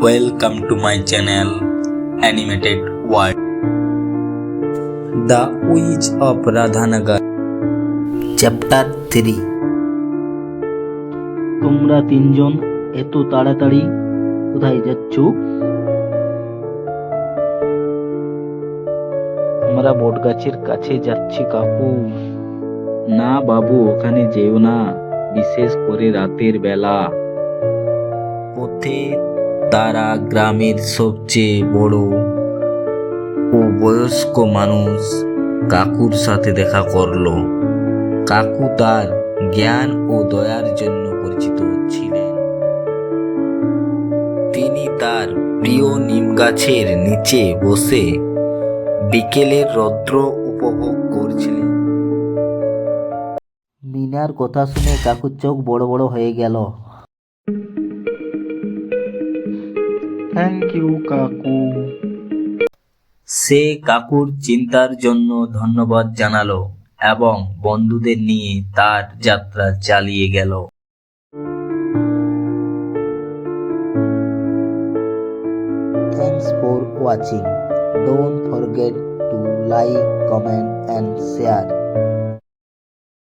Welcome to my channel Animated World. The Witch of Radhanagar. Chapter 3. তোমরা তিনজন এত তাড়াতাড়ি কোথায় যাচ্ছ? আমরা বটগাছের কাছে যাচ্ছি কাকু। না বাবু, ওখানে যেও না, বিশেষ করে রাতের বেলা। পথে তারা গ্রামের সবচেয়ে বড় ও বয়স্ক মানুষ কাকুর সাথে দেখা করলো। কাকু তার জ্ঞান ও দয়ার জন্য পরিচিত ছিলেন। তিনি তার প্রিয় নিম গাছের নিচে বসে বিকেলের রৌদ্র উপভোগ করছিলেন। মিনার কথা শুনে কাকুর চোখ বড় বড় হয়ে গেল। থ্যাংক ইউ কাকু। সে কাকুর চিন্তার জন্য ধন্যবাদ জানালো এবং বন্ধুদের নিয়ে তার যাত্রা চালিয়ে গেল। Thanks for watching. Don't forget to like, comment and share.